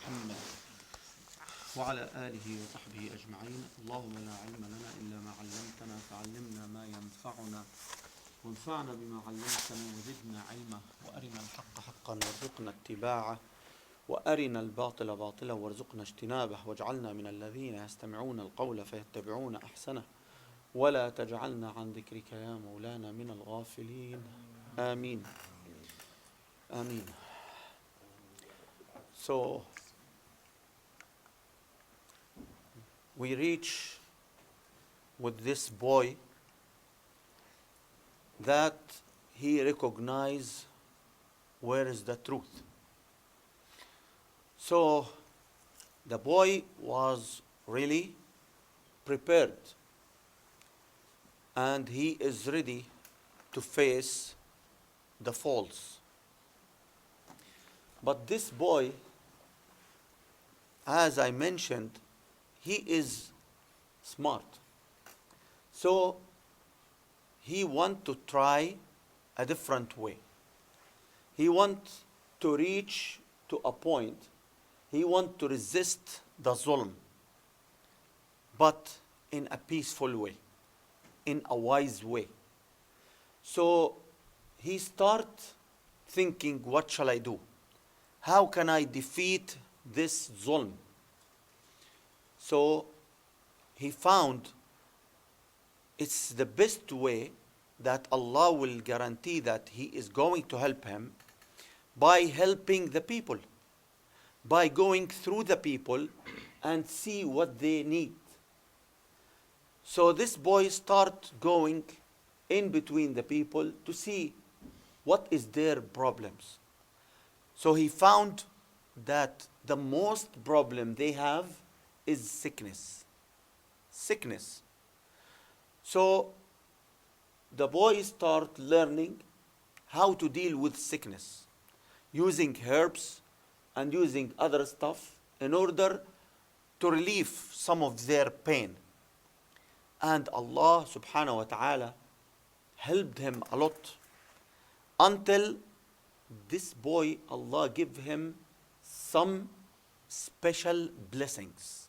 محمد وعلى آله وصحبه أجمعين. اللهم لا علم لنا إلا ما علمتنا فعلمنا ما ينفعنا وانفعنا بما علمتنا وزدنا علما، وأرنا الحق حقا وارزقنا اتباعه، وأرنا الباطل باطلا وارزقنا اجتنابه، واجعلنا من الذين يستمعون القول فيتبعون أحسنه، ولا تجعلنا عن ذكرك يا مولانا من الغافلين. آمين آمين. So we reach with this boy that he recognized where is the truth. So the boy was really prepared and he is ready to face the false. But this boy, as I mentioned, he is smart. So he wants to try a different way. He wants to reach to a point. He wants to resist the zulm, but in a peaceful way, in a wise way. So he starts thinking, what shall I do? How can I defeat this zulm? So he found it's the best way that Allah will guarantee that He is going to help him by helping the people, by going through the people and see what they need. So this boy starts going in between the people to see what is their problems. So he found that the most problem they have is sickness. Sickness. So the boy start learning how to deal with sickness using herbs and using other stuff in order to relieve some of their pain. And Allah subhanahu wa ta'ala helped him a lot until this boy, Allah give him some special blessings.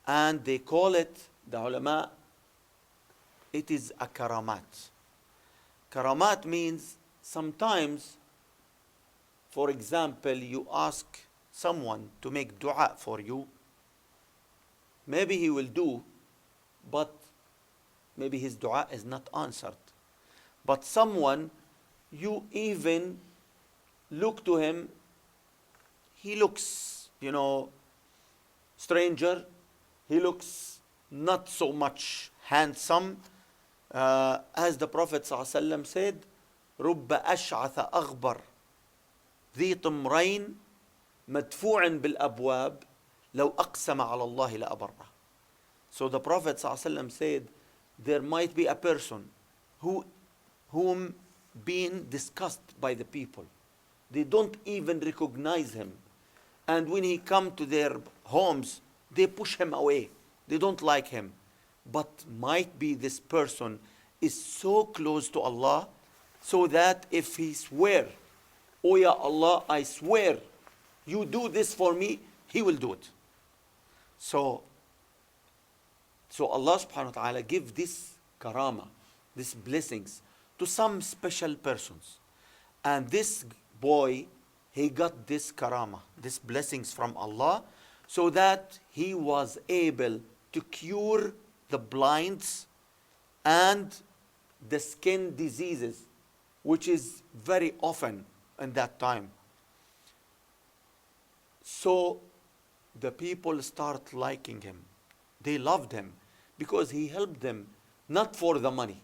And they call it, the ulama, it is a karamat. Karamat means sometimes, for example, you ask someone to make dua for you. Maybe he will do, but maybe his dua is not answered. But someone, you even look to him, he looks, stranger, he looks not so much handsome. As the Prophet ﷺ said, رُبَّ أَشْعَثَ أَغْبَرَ ذِي طِمْرَيْن مَدْفُوعٍ بِالْأَبْوَابِ لَوْ أَقْسَمَ عَلَى اللَّهِ لَأَبَرَّهُ. So the Prophet ﷺ said, there might be a person whom being discussed by the people. They don't even recognize him. And when he come to their homes, they push him away. They don't like him. But might be this person is so close to Allah, so that if he swear, oh ya Allah, I swear, you do this for me, he will do it. So Allah subhanahu wa ta'ala give this karama, these blessings to some special persons. And this boy, he got this karama, these blessings from Allah, so that he was able to cure the blinds and the skin diseases, which is very often in that time. So the people start liking him. They loved him because he helped them not for the money.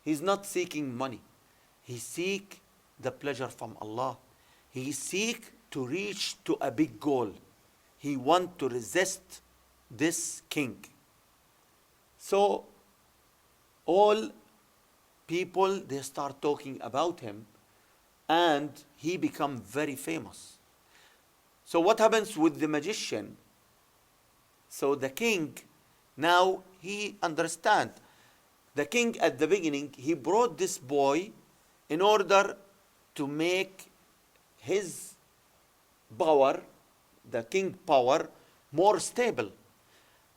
He's not seeking money. He seek the pleasure from Allah. He seek to reach to a big goal. He want to resist this king. So all people, they start talking about him and he become very famous. So what happens with the magician? So the king, now he understand. The king at the beginning, he brought this boy in order to make his power the king power more stable.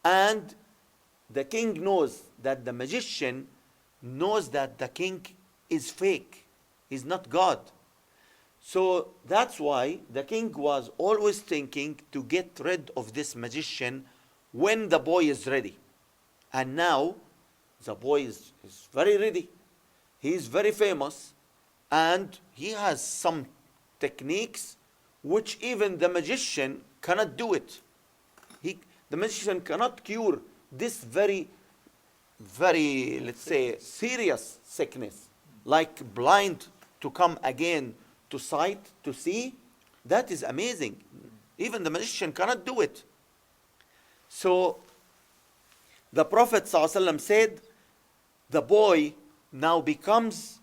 And the king knows that the magician knows that the king is fake. He's not God. So that's why the king was always thinking to get rid of this magician when the boy is ready. And now the boy is very ready. He is very famous, and he has some techniques which even the magician cannot do it. The magician cannot cure this very, very, let's say, serious sickness, like blind to come again to sight, to see. That is amazing. Even the magician cannot do it. So the Prophet ﷺ said, the boy now becomes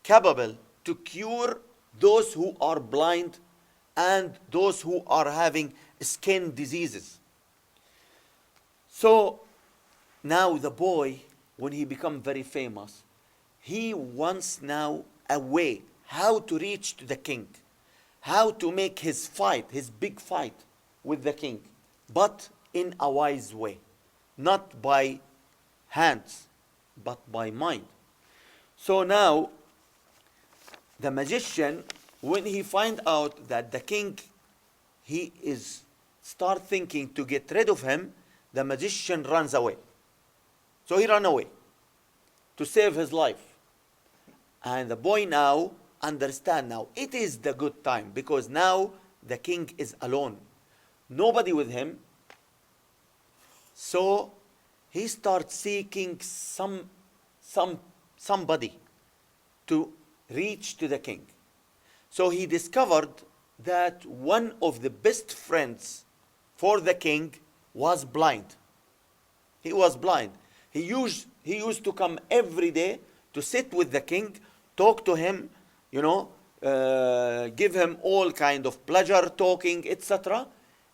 capable to cure those who are blind and those who are having skin diseases. So now the boy, when he becomes very famous, he wants now a way how to reach to the king, how to make his fight, his big fight with the king, but in a wise way, not by hands, but by mind. So now the magician, when he find out that the king, he is start thinking to get rid of him, the magician runs away. So he ran away to save his life. And the boy now understand now it is the good time, because now the king is alone, nobody with him. So he starts seeking somebody to reach to the king. So he discovered that one of the best friends for the king was blind. He was blind. He used to come every day to sit with the king, talk to him, give him all kind of pleasure, talking, etc.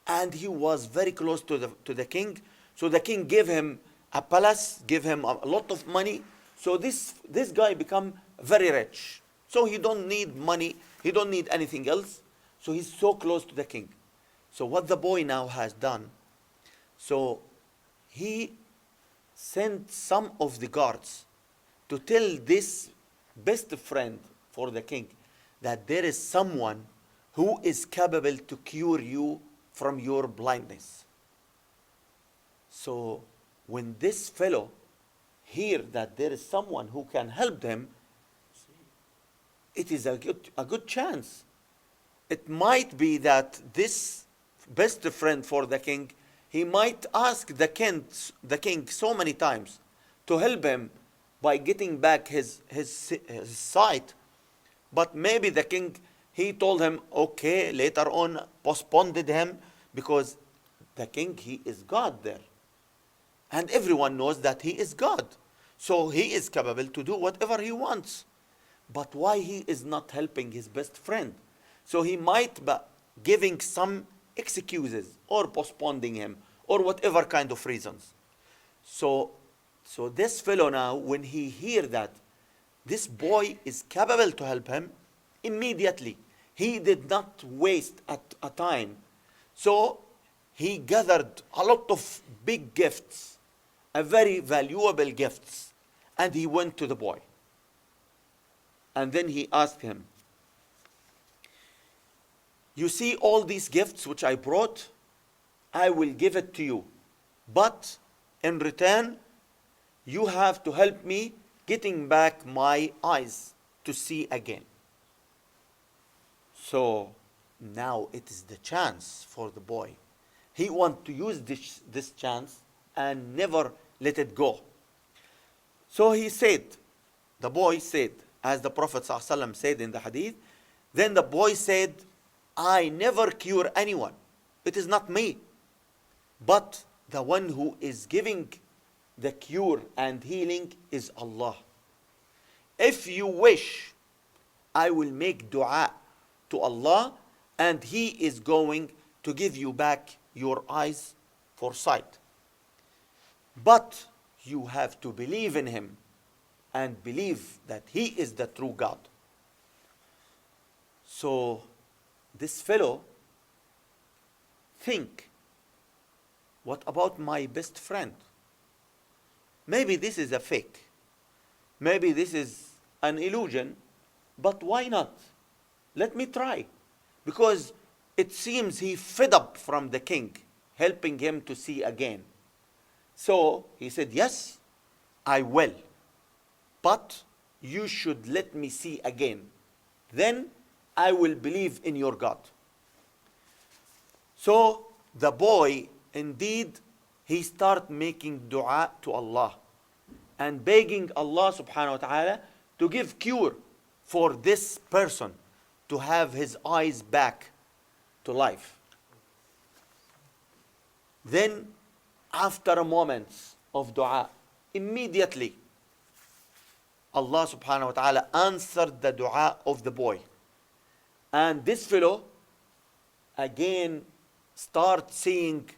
And he was very close to the king. So the king gave him a palace, gave him a lot of money. So this guy become very rich. So he don't need money, he don't need anything else. So he's so close to the king. So what the boy now has done, so he sent some of the guards to tell this best friend for the king that there is someone who is capable to cure you from your blindness. So when this fellow hear that there is someone who can help them, it is a good chance. It might be that this best friend for the king, he might ask the king so many times to help him by getting back his sight. But maybe the king, he told him, okay, later on postponed him, because the king, he is God there. And everyone knows that he is God. So he is capable to do whatever he wants. But why he is not helping his best friend? So he might be giving some excuses or postponing him or whatever kind of reasons. So this fellow now, when he hear that this boy is capable to help him, immediately, he did not waste a time. So he gathered a lot of big gifts, a very valuable gifts, and he went to the boy. And then he asked him, you see all these gifts which I brought? I will give it to you. But in return, you have to help me getting back my eyes to see again. So now it is the chance for the boy. He wants to use this chance and never let it go. So he said, the boy said, as the Prophet ﷺ said in the hadith, then the boy said, I never cure anyone. It is not me, but the one who is giving the cure and healing is Allah. If you wish, I will make dua to Allah, and He is going to give you back your eyes for sight. But you have to believe in Him and believe that He is the true God. So this fellow, think, what about my best friend? Maybe this is a fake. Maybe this is an illusion, but why not? Let me try. Because it seems he fed up from the king, helping him to see again. So he said, yes, I will. But you should let me see again. Then I will believe in your God. So the boy, indeed, he started making dua to Allah and begging Allah subhanahu wa ta'ala to give cure for this person to have his eyes back to life. Then, after a moment of dua, immediately Allah subhanahu wa ta'ala answered the dua of the boy. And this fellow again start seeing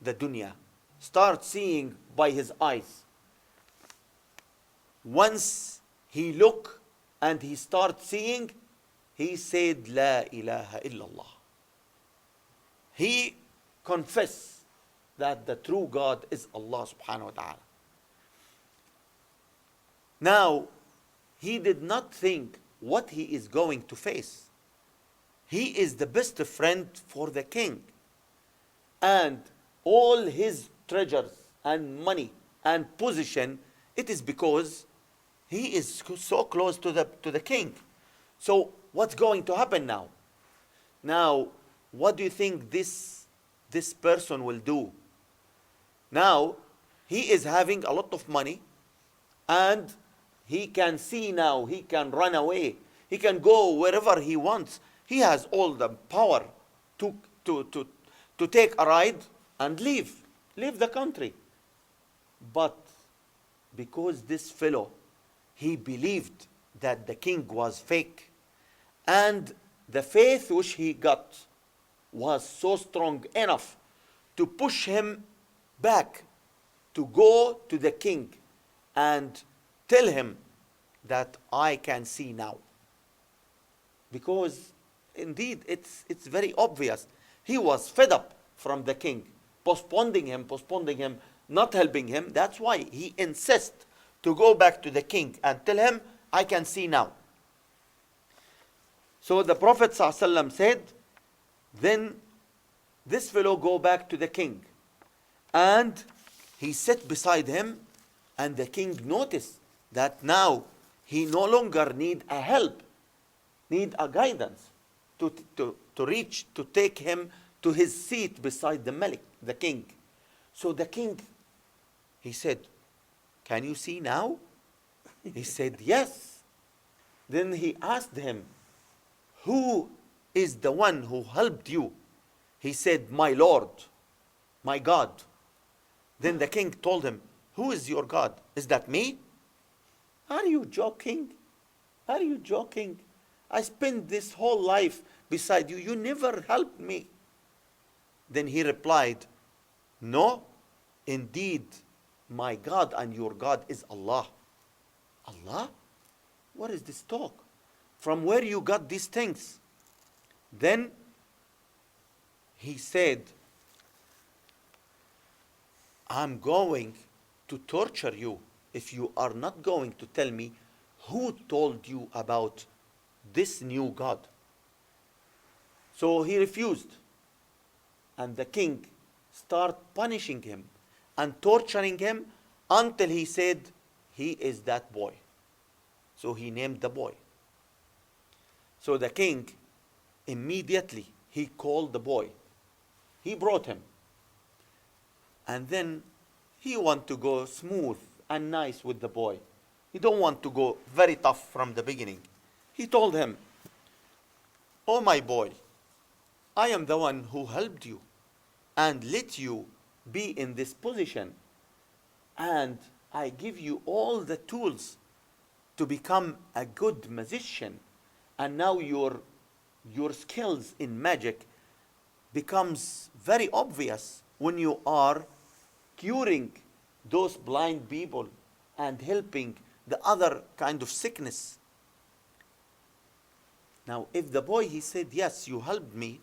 the dunya, start seeing by his eyes. Once he look and he start seeing, he said, La ilaha illallah. He confessed that the true God is Allah subhanahu wa ta'ala. Now, he did not think what he is going to face. He is the best friend for the king. And all his treasures and money and position, it is because he is so close to the king. So what's going to happen now? Now, what do you think this person will do? Now, he is having a lot of money, and he can see now, he can run away. He can go wherever he wants. He has all the power to take a ride and leave the country. But because this fellow, he believed that the king was fake, and the faith which he got was so strong enough to push him back to go to the king and tell him that I can see now. Because indeed it's very obvious. He was fed up from the king, postponing him, not helping him. That's why he insists to go back to the king and tell him, I can see now. So the Prophet ﷺ said, then this fellow go back to the king. And he sat beside him, and the king noticed that now he no longer need a help, need a guidance to reach, to take him to his seat beside the Malik, the king. So the king, he said, can you see now? He said, yes. Then he asked him, who is the one who helped you? He said, my Lord, my God. Then the king told him, who is your God? Is that me? Are you joking? Are you joking? I spent this whole life beside you. You never helped me. Then he replied, no, indeed, my God and your God is Allah. Allah? What is this talk? From where you got these things? Then he said, I'm going to torture you if you are not going to tell me who told you about this new God. So he refused. And the king started punishing him and torturing him until he said, he is that boy. So he named the boy. So the king, immediately, he called the boy. He brought him. And then he want to go smooth and nice with the boy. He don't want to go very tough from the beginning. He told him, oh my boy, I am the one who helped you and let you be in this position. And I give you all the tools to become a good magician. And now your skills in magic becomes very obvious when you are curing those blind people and helping the other kind of sickness. Now, if the boy, he said, yes, you helped me,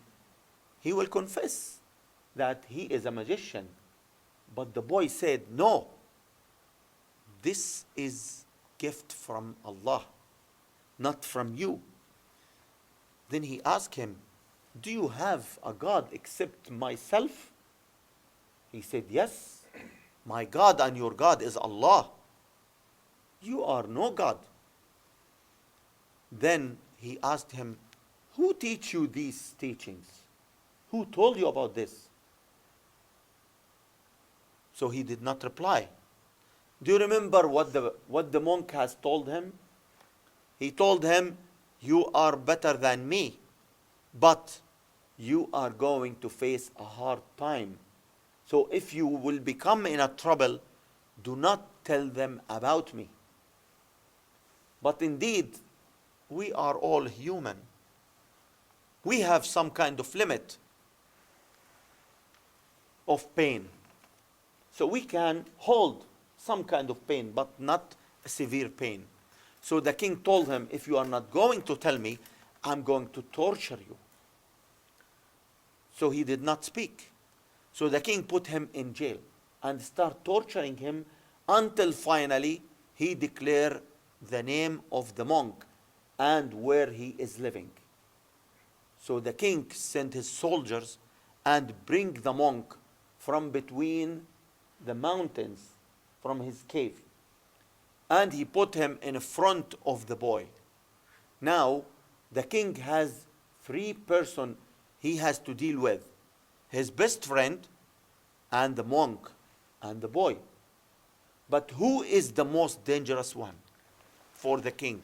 he will confess that he is a magician. But the boy said, no, this is gift from Allah, not from you. Then he asked him, do you have a God except myself? He said, yes, my God and your God is Allah. You are no God. Then he asked him, who teach you these teachings? Who told you about this? So he did not reply. Do you remember what the monk has told him? He told him, you are better than me, but you are going to face a hard time. So if you will become in a trouble, do not tell them about me. But indeed, we are all human. We have some kind of limit of pain. So we can hold some kind of pain, but not a severe pain. So the king told him, if you are not going to tell me, I'm going to torture you. So he did not speak. So the king put him in jail and started torturing him until finally he declared the name of the monk and where he is living. So the king sent his soldiers and bring the monk from between the mountains from his cave. And he put him in front of the boy. Now, the king has 3 persons he has to deal with. His best friend and the monk and the boy. But who is the most dangerous one for the king?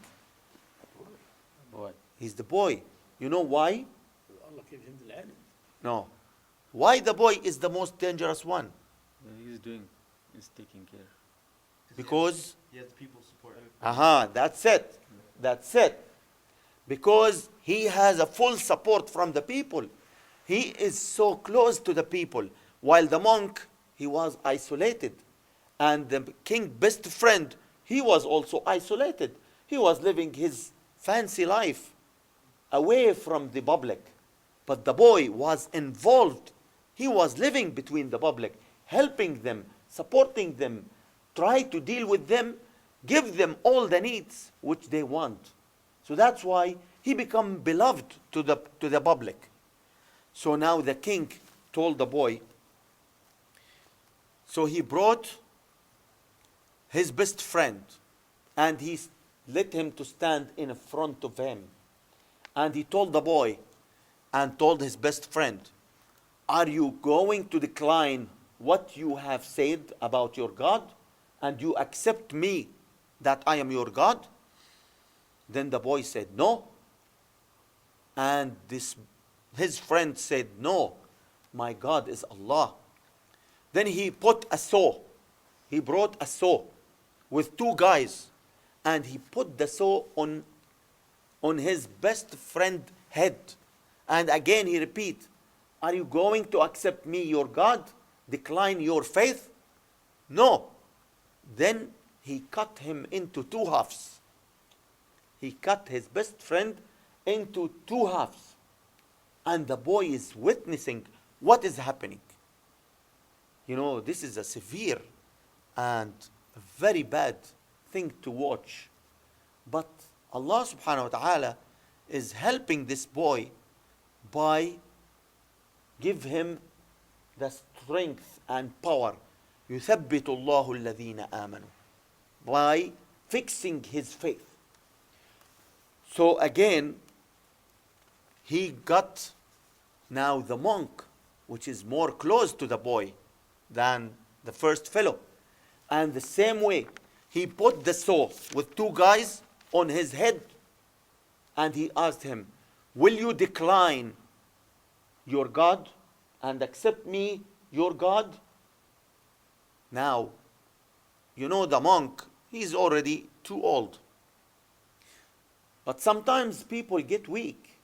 Boy. He's the boy. You know why? Allah gave him the ilm. No. Why the boy is the most dangerous one? He's taking care. Because He has people support him. that's it. That's it. Because he has a full support from the people. He is so close to the people. While the monk, he was isolated. And the king's best friend, he was also isolated. He was living his fancy life away from the public. But the boy was involved. He was living between the public, helping them, supporting them, try to deal with them, give them all the needs which they want. So that's why he become beloved to the public. So now the king told the boy, so he brought his best friend and he let him to stand in front of him. And he told the boy and told his best friend, are you going to decline what you have said about your God and you accept me that I am your God? Then the boy said, no. And his friend said, no, my God is Allah. Then he put a saw. He brought a saw with 2 guys and he put the saw on his best friend's head. And again he repeat, are you going to accept me, your God? Decline your faith? No. Then he cut him into 2 halves. He cut his best friend into 2 halves. And the boy is witnessing what is happening. You know, this is a severe and a very bad thing to watch. But Allah subhanahu wa ta'ala is helping this boy by give him the strength and power. يثبت الله الذين آمنوا. By fixing his faith. So again, he got now the monk, which is more close to the boy than the first fellow. And the same way, he put the saw with 2 guys on his head. And he asked him, will you decline your God and accept me, your God? Now, you know the monk, he's already too old. But sometimes people get weak.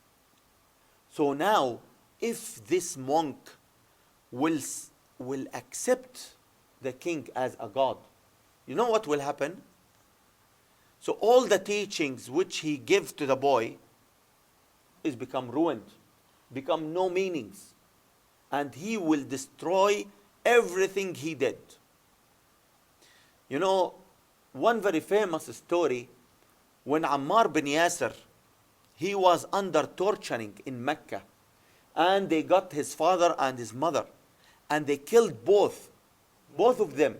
So now, if this monk will accept the king as a God, you know what will happen? So all the teachings which he gives to the boy is become ruined, become no meanings. and he will destroy everything he did. You know, one very famous story, when Ammar bin Yasir, he was under torturing in Mecca, and they got his father and his mother, and they killed both of them.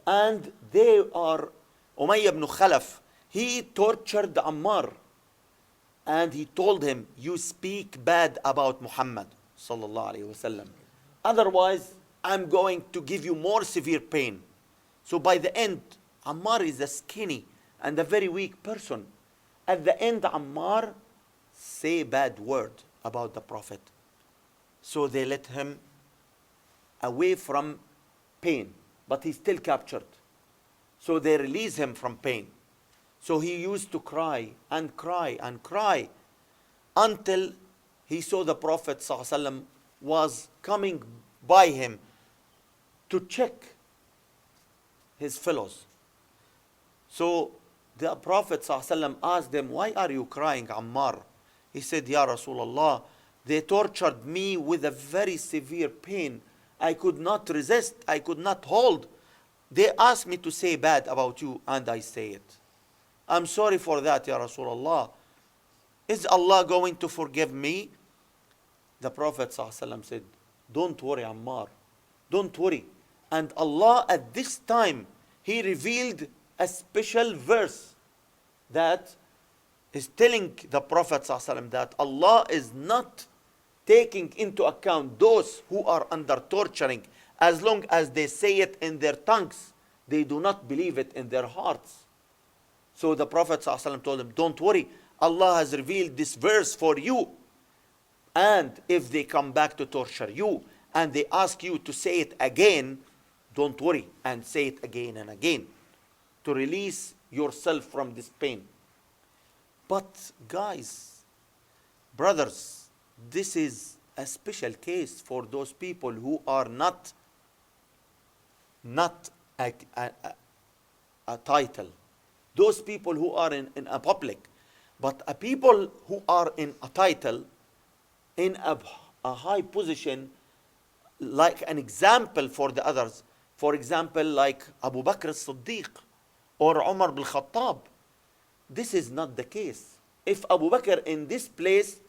And they are, Umayyah ibn Khalaf, he tortured Ammar, and he told him, you speak bad about Muhammad sallallahu alaihi wasallam, otherwise I'm going to give you more severe pain. So by the end, Ammar is a skinny and a very weak person. At the end, Ammar say bad word about the Prophet. So they let him away from pain, but he's still captured. So they release him from pain. So he used to cry and cry and cry until he saw the Prophet ﷺ was coming by him to check his fellows. So the Prophet ﷺ asked them, why are you crying, Ammar? He said, Ya Rasulullah, they tortured me with a very severe pain. I could not resist, I could not hold. They asked me to say bad about you, and I say it. I'm sorry for that, Ya Rasulullah. Is Allah going to forgive me? The Prophet ﷺ said, don't worry, Ammar. Don't worry. And Allah at this time, He revealed a special verse that is telling the Prophet ﷺ that Allah is not taking into account those who are under torturing, as long as they say it in their tongues, they do not believe it in their hearts. So the Prophet ﷺ told him, don't worry, Allah has revealed this verse for you. And if they come back to torture you and they ask you to say it again, don't worry, and say it again and again to release yourself from this pain. But guys, brothers, this is a special case for those people who are not a title. Those people who are in a public. But a people who are in a title, in a high position, like an example for the others. For example, like Abu Bakr as-Siddiq or Umar bin Khattab. This is not the case. If Abu Bakr in this place,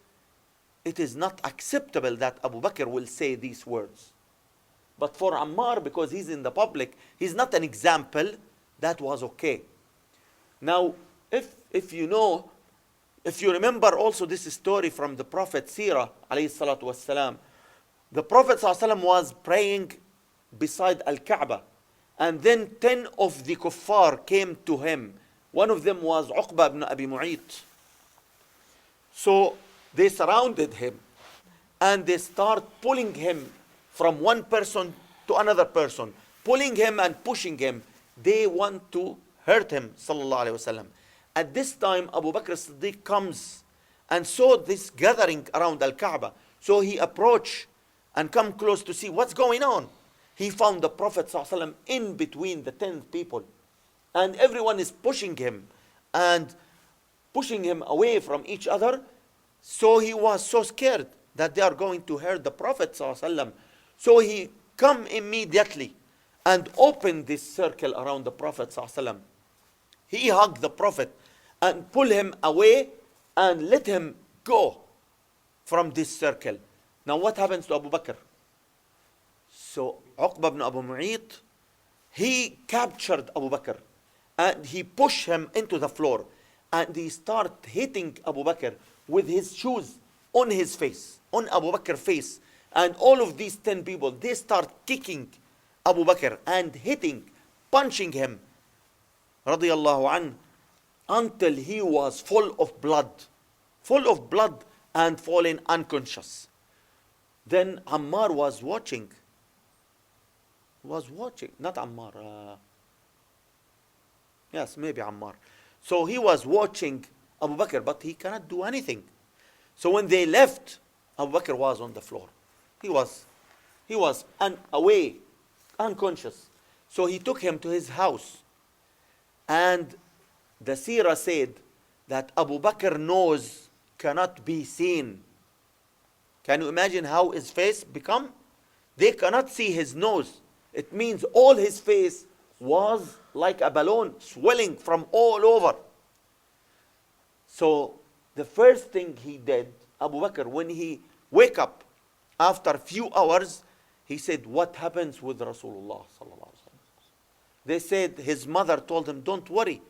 it is not acceptable that Abu Bakr will say these words. But for Ammar, because he's in the public, he's not an example, that was okay. Now, if you know, if you remember also this story from the Prophet Surah, alayhi salatu wassalam, the Prophet ﷺ was praying beside Al-Kaaba, and then 10 of the kuffar came to him. One of them was Uqba ibn Abi Mu'ayt. So they surrounded him, and they start pulling him from one person to another person, pulling him and pushing him. They want to hurt him, sallallahu alayhi wasallam. At this time, Abu Bakr as-Siddiq comes and saw this gathering around Al-Kaaba. So he approached and come close to see what's going on. He found the Prophet ﷺ in between the 10 people. And everyone is pushing him and pushing him away from each other. So he was so scared that they are going to hurt the Prophet ﷺ. So he come immediately and opened this circle around the Prophet ﷺ. He hugged the Prophet and pulled him away and let him go from this circle. Now what happens to Abu Bakr? So Uqba ibn Abu Mu'ayt, he captured Abu Bakr and he pushed him into the floor, and he started hitting Abu Bakr with his shoes on his face, on Abu Bakr's face. And all of these 10 people, they start kicking Abu Bakr and hitting, punching him, radiyallahu anhu, until he was full of blood and falling unconscious. Then Ammar was watching, not Ammar, yes, maybe Ammar. So he was watching Abu Bakr, but he cannot do anything. So when they left, Abu Bakr was on the floor. He was away, unconscious. So he took him to his house. And the seerah said that Abu Bakr nose cannot be seen. Can you imagine how his face become? They cannot see his nose. It means all his face was like a balloon swelling from all over. So the first thing he did, Abu Bakr, when he wake up after a few hours, he said, what happens with Rasulullah sallallahu alaihi wasallam? They said his mother told him, don't worry,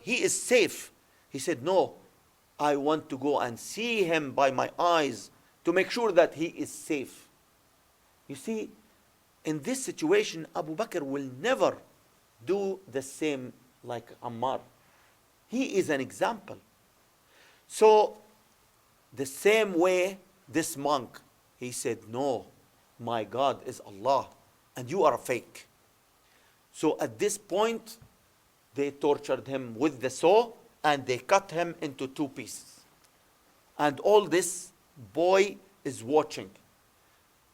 he is safe. He said, no, I want to go and see him by my eyes to make sure that he is safe. You see, in this situation, Abu Bakr will never do the same like Ammar. He is an example. So, the same way this monk, he said, no, my God is Allah, and you are a fake. So at this point, they tortured him with the saw, and they cut him into 2 pieces. And all this boy is watching.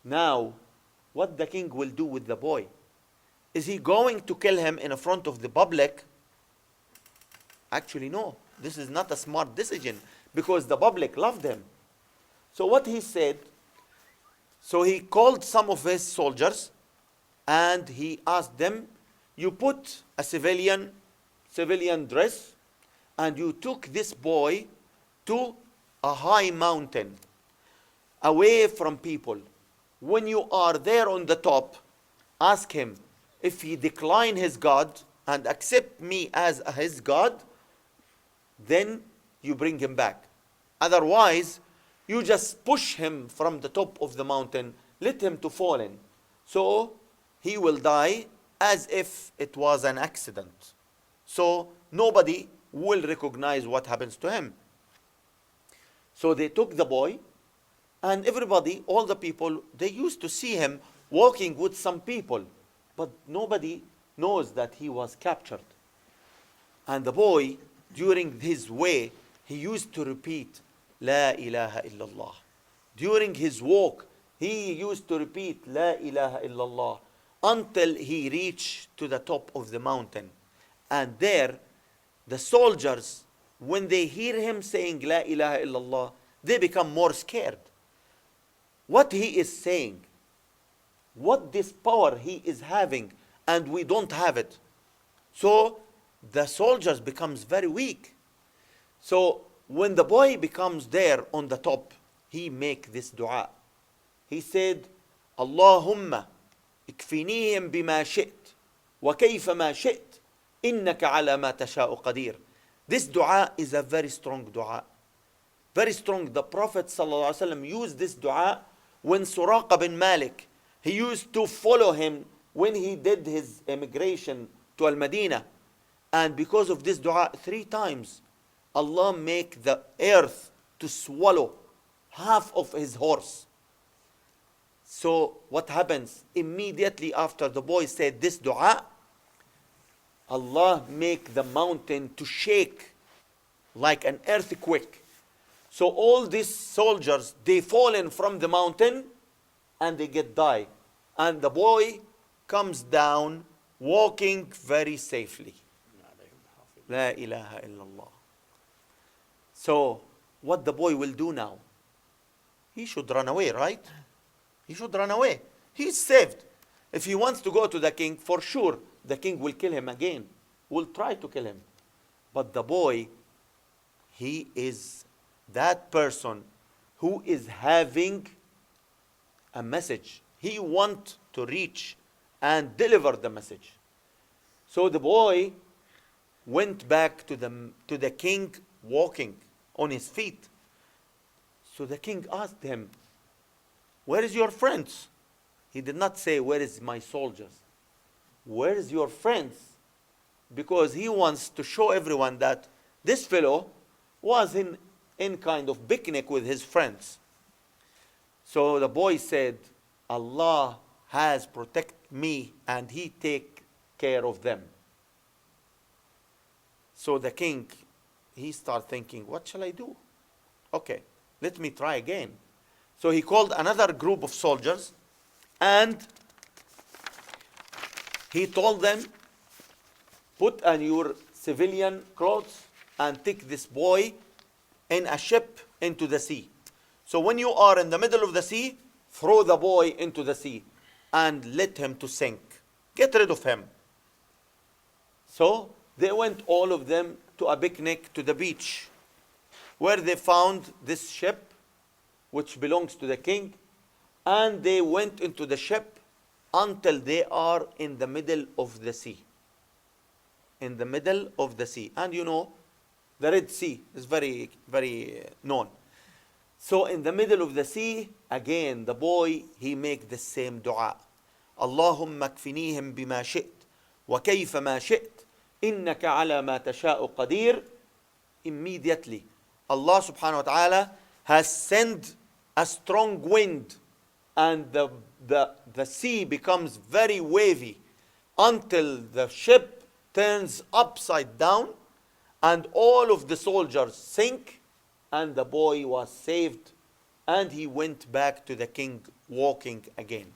Now, what the king will do with the boy? Is he going to kill him in front of the public? Actually, no. This is not a smart decision because the public loved him. So what he said, so he called some of his soldiers and he asked them, you put a civilian dress and you took this boy to a high mountain away from people. When you are there on the top, ask him if he decline his God and accept me as his God, then you bring him back. Otherwise, you just push him from the top of the mountain, let him to fall in. So he will die as if it was an accident. So nobody will recognize what happens to him. So they took the boy, and everybody, all the people, they used to see him walking with some people, but nobody knows that he was captured. And the boy, during his way, he used to repeat, La ilaha illallah. During his walk, he used to repeat, La ilaha illallah, until he reached to the top of the mountain. And there, the soldiers, when they hear him saying, La ilaha illallah, they become more scared. What he is saying, what this power he is having, and we don't have it. So the soldiers becomes very weak. So when the boy becomes there on the top, he make this dua. He said, Allahumma ikfinihim bima shi't wa kayfa ma shi't innaka ala ma tasha'u qadir. This dua is a very strong dua. Very strong. The Prophet ﷺ used this dua when Surah bin Malik, he used to follow him when he did his emigration to Al-Madinah. And because of this dua, 3 times, Allah make the earth to swallow half of his horse. So what happens? Immediately after the boy said this dua, Allah make the mountain to shake like an earthquake. So all these soldiers, they fallen from the mountain and they get die. And the boy comes down walking very safely. La ilaha illallah. So what the boy will do now? He should run away, right? He should run away. He's saved. If he wants to go to the king, for sure, the king will kill him again. Will try to kill him. But the boy, he is that person who is having a message. He wants to reach and deliver the message. So the boy went back to the king walking on his feet. So the king asked him, where is your friends? He did not say, where is my soldiers? Where is your friends? Because he wants to show everyone that this fellow was in kind of picnic with his friends. So the boy said, Allah has protected me and he take care of them. So the king, he started thinking, what shall I do? Okay, let me try again. So he called another group of soldiers and he told them, put on your civilian clothes and take this boy in a ship into the sea. So when you are in the middle of the sea, throw the boy into the sea and let him to sink. Get rid of him. So they went all of them to a picnic to the beach, where they found this ship which belongs to the king, and they went into the ship until they are in the middle of the sea. In the middle of the sea. And you know, the Red Sea is very, very known. So in the middle of the sea, again, the boy, he make the same dua. اللهم اكفنيهم بما شئت وكيف ما شئت إنك على ما تشاء قدير. Immediately, Allah subhanahu wa ta'ala has sent a strong wind, and the sea becomes very wavy until the ship turns upside down, and all of the soldiers sink, and the boy was saved, and he went back to the king walking again.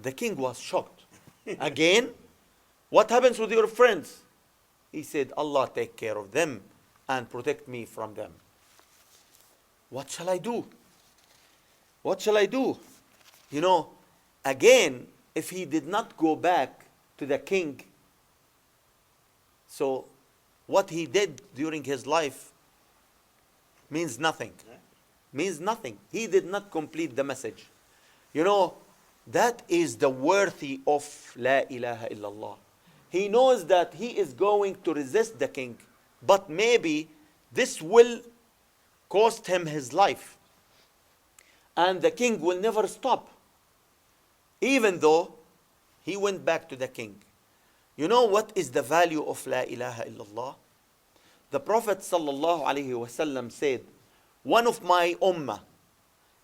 The king was shocked. Again? What happens with your friends? He said, Allah take care of them and protect me from them. What shall I do? What shall I do? You know, again, if he did not go back to the king, so what he did during his life means nothing. Means nothing. He did not complete the message. You know, that is the worthy of La ilaha illallah. He knows that he is going to resist the king, but maybe this will cost him his life. And the king will never stop, even though he went back to the king. You know what is the value of La ilaha illallah? The Prophet sallallahu alaihi wasallam said, one of my ummah,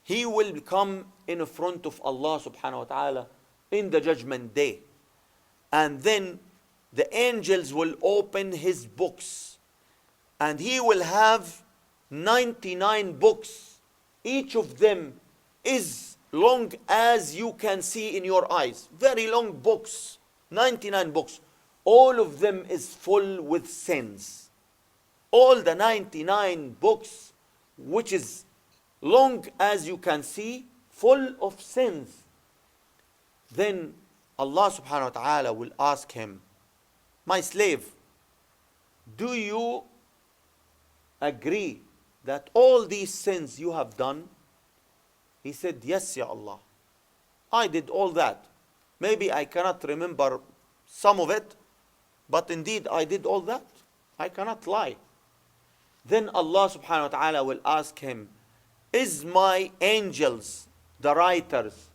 he will come in front of Allah subhanahu wa ta'ala in the judgment day. And then the angels will open his books, and he will have 99 books. Each of them is long as you can see in your eyes. Very long books, 99 books. All of them is full with sins. All the 99 books, which is long as you can see, full of sins. Then Allah subhanahu wa ta'ala will ask him, my slave, do you agree that all these sins you have done? He said, yes, Ya Allah. I did all that. Maybe I cannot remember some of it, but indeed I did all that. I cannot lie. Then Allah subhanahu wa ta'ala will ask him, is my angels, the writers,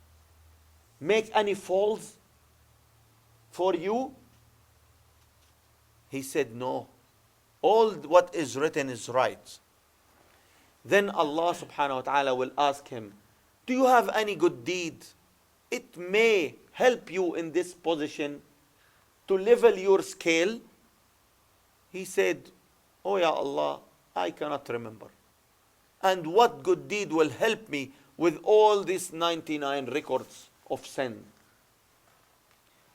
make any faults for you? He said, no. All what is written is right. Then Allah subhanahu wa ta'ala will ask him, do you have any good deed? It may help you in this position to level your scale. He said, oh ya Allah, I cannot remember. And what good deed will help me with all these 99 records of sin?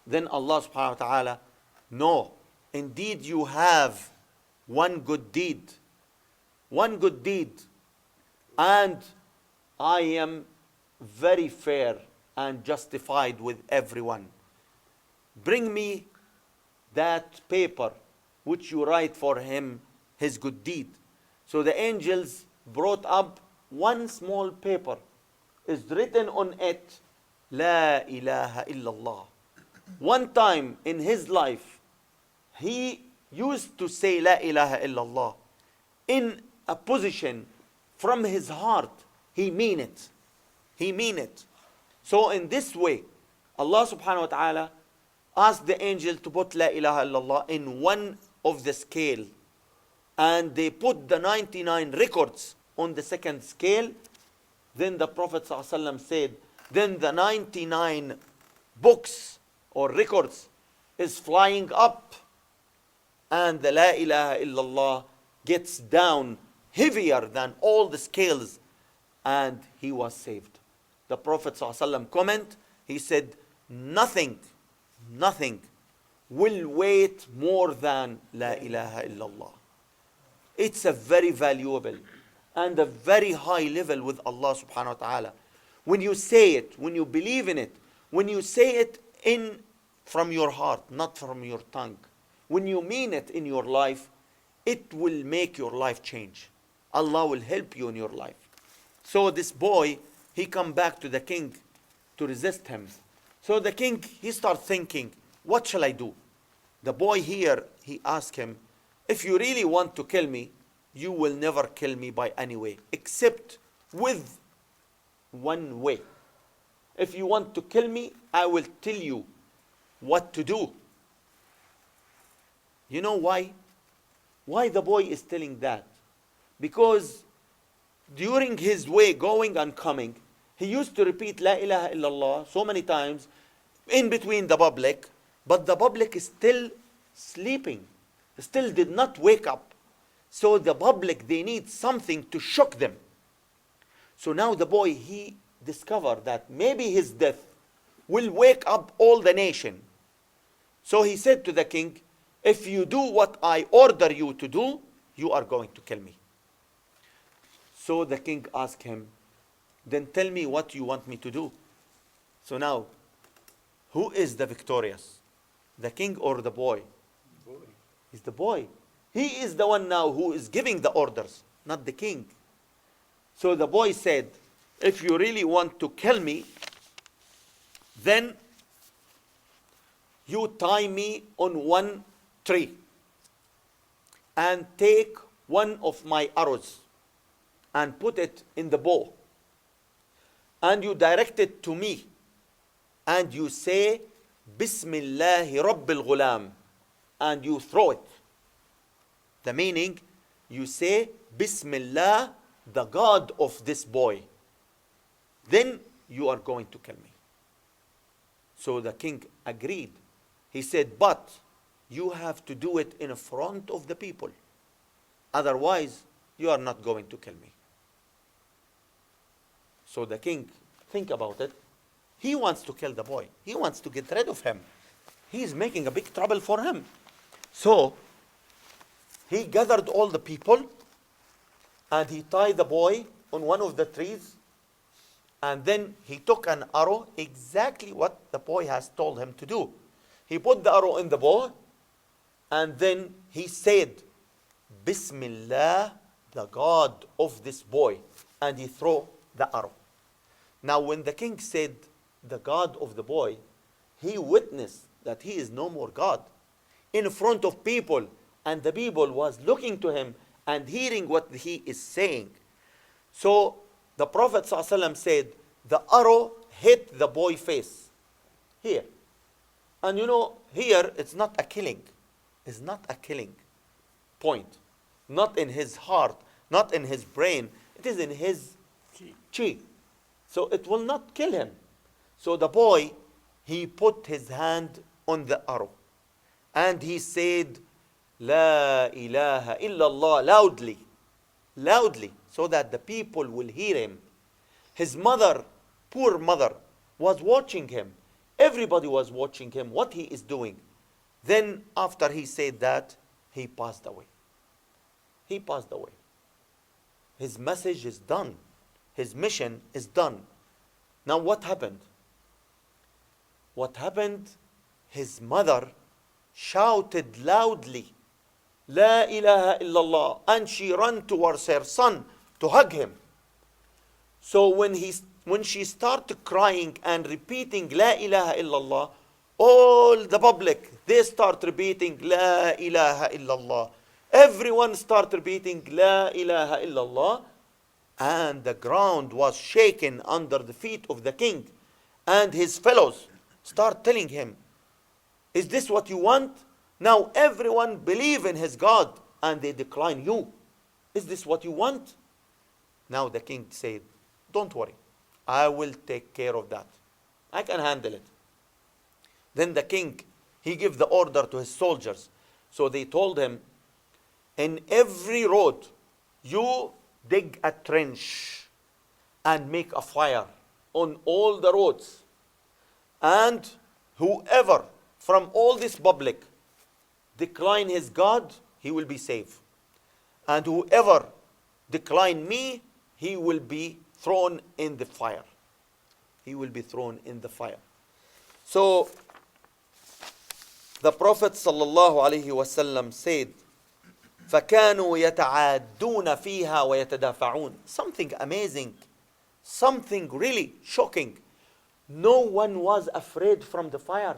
Then Allah subhanahu wa ta'ala, no, indeed you have one good deed. One good deed. And I am very fair and justified with everyone. Bring me that paper which you write for him his good deed. So the angels brought up one small paper. Is written on it, La ilaha illallah. One time in his life, he used to say La ilaha illallah in a position from his heart. He mean it. He mean it. So in this way, Allah subhanahu wa ta'ala asked the angel to put La ilaha illallah in one of the scale, and they put the 99 records on the second scale. Then the Prophet ﷺ said, then the 99 books or records is flying up, and the La ilaha illallah gets down heavier than all the scales, and he was saved. The Prophet ﷺ comment, he said, nothing will weight more than La ilaha illallah. It's a very valuable and a very high level with Allah subhanahu wa ta'ala. when you say it, when you believe in it, when you say it from your heart, not from your tongue, when you mean it in your life, it will make your life change. Allah will help you in your life. So this boy, he come back to the king to resist him. So the king, he start thinking, what shall I do? The boy here, he asked him, if you really want to kill me, you will never kill me by any way, except with one way. If you want to kill me, I will tell you what to do. You know why? Why the boy is telling that? Because during his way going and coming, he used to repeat La ilaha illallah so many times in between the public, but the public is still sleeping, still did not wake up. So the public, they need something to shock them. So now the boy, he discovered that maybe his death will wake up all the nation. So he said to the king, if you do what I order you to do, you are going to kill me. So the king asked him, then tell me what you want me to do. So now, who is the victorious? The king or the boy? Boy. It's the boy. He is the one now who is giving the orders, not the king. So the boy said, if you really want to kill me, then you tie me on one tree and take one of my arrows and put it in the bow, and you direct it to me, and you say Bismillahi Rabbil Ghulam, and you throw it. The meaning, you say Bismillah, the God of this boy. Then you are going to kill me. So the king agreed. He said, but you have to do it in front of the people. Otherwise, you are not going to kill me. So the king, think about it. He wants to kill the boy. He wants to get rid of him. He is making a big trouble for him. So he gathered all the people and he tied the boy on one of the trees, and then he took an arrow, exactly what the boy has told him to do. He put the arrow in the bow, and then he said, Bismillah, the God of this boy, and he threw the arrow. Now when the king said, the God of the boy, he witnessed that he is no more God in front of people, and the people was looking to him and hearing what he is saying. So the Prophet ﷺ said, the arrow hit the boy's face here. And you know, here it's not a killing. It's not a killing point. Not in his heart, not in his brain. It is in his cheek. So it will not kill him. So the boy, he put his hand on the arrow. And he said, La ilaha illallah, loudly. Loudly, so that the people will hear him. His mother, poor mother, was watching him. Everybody was watching him, what he is doing. Then after he said that, he passed away. He passed away. His message is done. His mission is done. Now what happened? What happened? His mother shouted loudly, La ilaha illallah, and she ran towards her son to hug him. So when she started crying and repeating La ilaha illallah, all the public, they start repeating La ilaha illallah. Everyone start repeating La ilaha illallah, and the ground was shaken under the feet of the king, and his fellows start telling him, is this what you want? Now everyone believe in his God and they decline you. Is this what you want? Now the king said, don't worry, I will take care of that. I can handle it. Then the king, he gave the order to his soldiers. So they told him, in every road, you dig a trench and make a fire on all the roads. And whoever from all this public decline his God, he will be safe. And whoever decline me, he will be thrown in the fire. he will be thrown in the fire. So the Prophet sallallahu alaihi wasallam said, فَكَانُوا يَتَعَادُّونَ فِيهَا وَيَتَدَافَعُونَ. Something amazing, something really shocking. No one was afraid from the fire.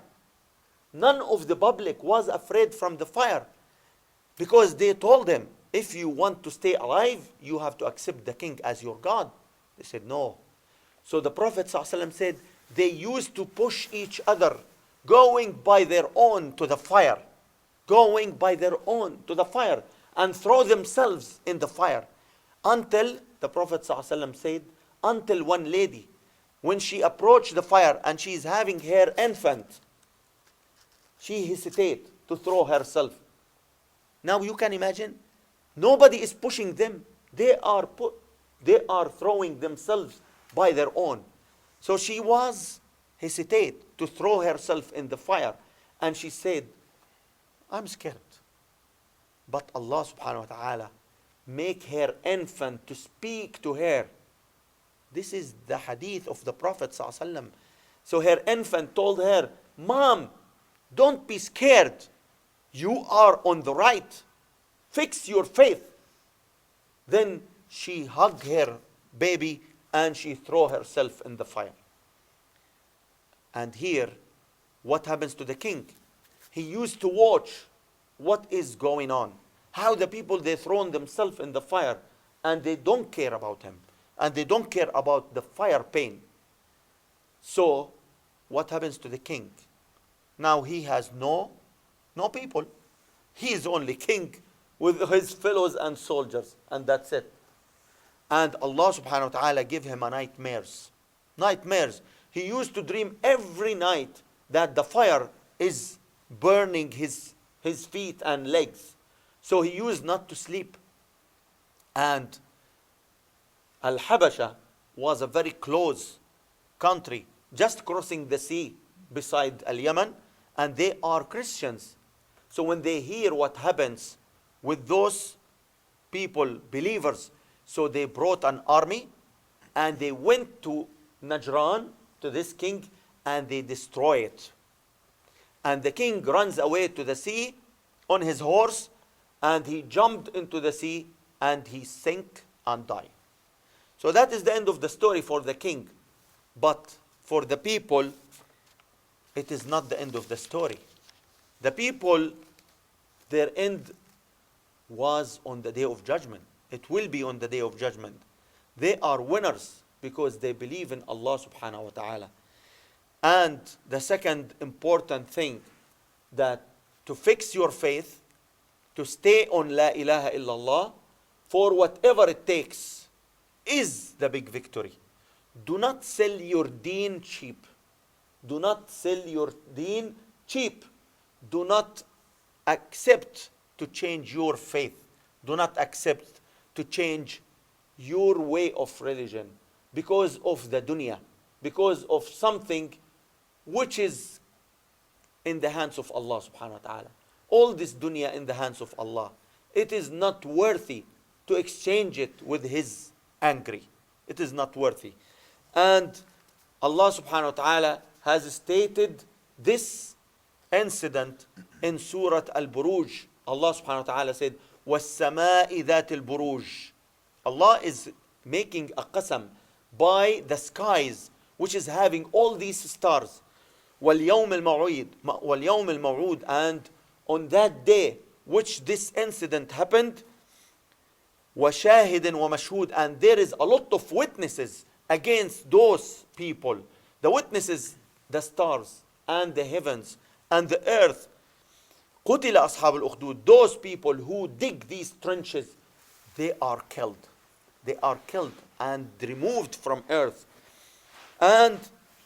None of the public was afraid from the fire, because they told them, if you want to stay alive, you have to accept the king as your God. They said no. So the Prophet ﷺ said they used to push each other, going by their own to the fire, going by their own to the fire, and throw themselves in the fire, until the Prophet ﷺ said, until one lady, when she approached the fire and she is having her infant, she hesitated to throw herself. Now you can imagine, nobody is pushing them. They are throwing themselves by their own. So she was hesitate to throw herself in the fire, and she said, I'm scared. But Allah subhanahu wa ta'ala make her infant to speak to her. This is the hadith of the Prophet sallallahu alaihi wasallam. So her infant told her, Mom, don't be scared. You are on the right. Fix your faith. Then she hugged her baby and she threw herself in the fire. And here, what happens to the king? He used to watch what is going on. How the people, they thrown themselves in the fire, and they don't care about him. And they don't care about the fire pain. So, what happens to the king? Now he has no people. He is only king with his fellows and soldiers, and that's it. And Allah subhanahu wa ta'ala gave him a nightmares. Nightmares. He used to dream every night that the fire is burning his feet and legs. So he used not to sleep. And Al-Habasha was a very close country, just crossing the sea beside Al-Yaman, and they are Christians. So when they hear what happens with those people, believers, so they brought an army and they went to Najran, to this king, and they destroy it. And the king runs away to the sea on his horse, and he jumped into the sea and he sank and died. So that is the end of the story for the king. But for the people, it is not the end of the story. The people, their end was on the day of judgment. It will be on the day of judgment. They are winners because they believe in Allah subhanahu wa ta'ala. And the second important thing, that to fix your faith, to stay on La ilaha illallah for whatever it takes, is the big victory. Do not sell your deen cheap. Do not sell your deen cheap. Do not accept to change your faith. Do not accept to change your way of religion because of the dunya, because of something which is in the hands of Allah subhanahu wa ta'ala. All this dunya in the hands of Allah. It is not worthy to exchange it with His angry. It is not worthy. And Allah subhanahu wa ta'ala has stated this incident in Surah Al-Burooj. Allah subhanahu wa ta'ala said, وَالسَّمَاءِ ذَاتِ الْبُرُوجِ. Allah is making a qasam by the skies, which is having all these stars. وَالْيَوْمِ الْمَوْعُودِ. And on that day, which this incident happened, وَشَاهِدٍ وَمَشْهُودٍ. And there is a lot of witnesses against those people. The witnesses, the stars and the heavens and the earth. قُتِلَ أَصْحَابُ الْأُخْدُودِ. Those people who dig these trenches, they are killed. They are killed and removed from earth. And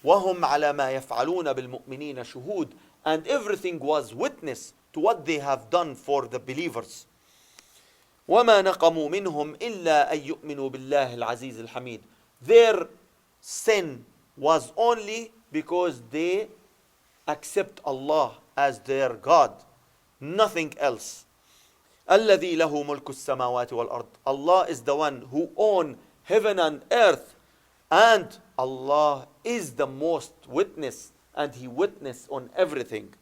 وَهُمْ عَلَى مَا يَفْعَلُونَ بِالْمُؤْمِنِينَ شُهُودٌ. And everything was witness to what they have done for the believers. وَمَا نَقَمُوا مِنْهُمْ إِلَّا أَن يُؤْمِنُوا بِاللَّهِ الْعَزِيزِ الْحَمِيدِ. Their sin was only because they accept Allah as their God, nothing else. الَّذِي لَهُ مُلْكُ السَّمَاوَاتِ وَالْأَرْضِ. Allah is the one who owns heaven and earth. And Allah is the most witness, and He witness on everything.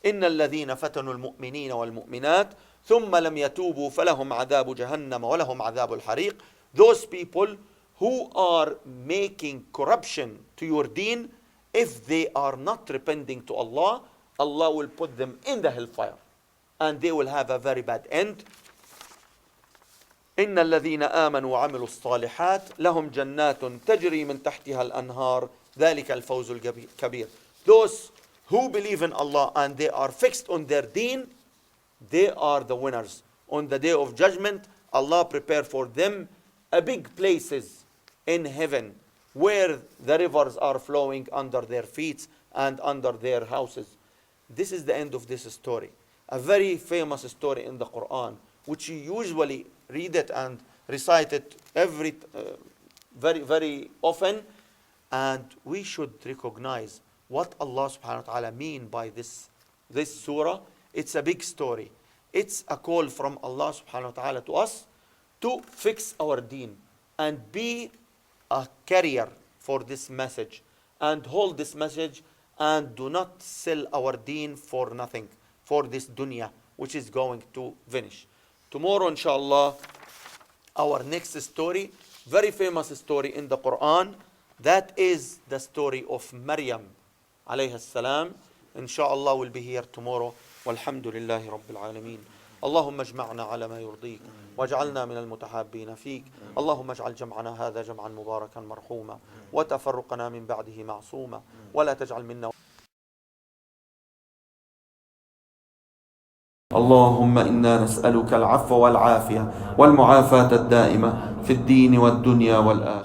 إن الذين فتنوا المؤمنين والمؤمنات ثم لم يتوبوا فلهم عذاب جهنم ولهم عذاب الحريق. Those people who are making corruption to your deen, if they are not repenting to Allah, Allah will put them in the hellfire and they will have a very bad end. إن الذين آمنوا وعملوا الصالحات لهم جنات تجري من تحتها الأنهار ذلك الفوز الكبير. Those who believe in Allah and they are fixed on their deen, they are the winners. On the day of judgment, Allah prepare for them a big places in heaven where the rivers are flowing under their feet and under their houses. This is the end of this story. A very famous story in the Quran, which you usually read it and recite it very often. And we should recognize what Allah subhanahu wa ta'ala mean by this surah. It's a big story. It's a call from Allah subhanahu wa ta'ala to us to fix our deen and be a carrier for this message and hold this message and do not sell our deen for nothing, for this dunya which is going to vanish. Tomorrow inshallah, our next story, very famous story in the Quran, that is the story of Maryam alayhi salam. Inshallah will be here tomorrow. والحمد لله رب العالمين. اللهم اجمعنا على ما يرضيك واجعلنا من المتحابين فيك. اللهم اجعل جمعنا هذا جمعا مباركا مرحوما وتفرقنا من بعده معصوما ولا تجعل منا. اللهم إنا نسألك العفو والعافية والمعافاة الدائمة في الدين والدنيا والآخرة.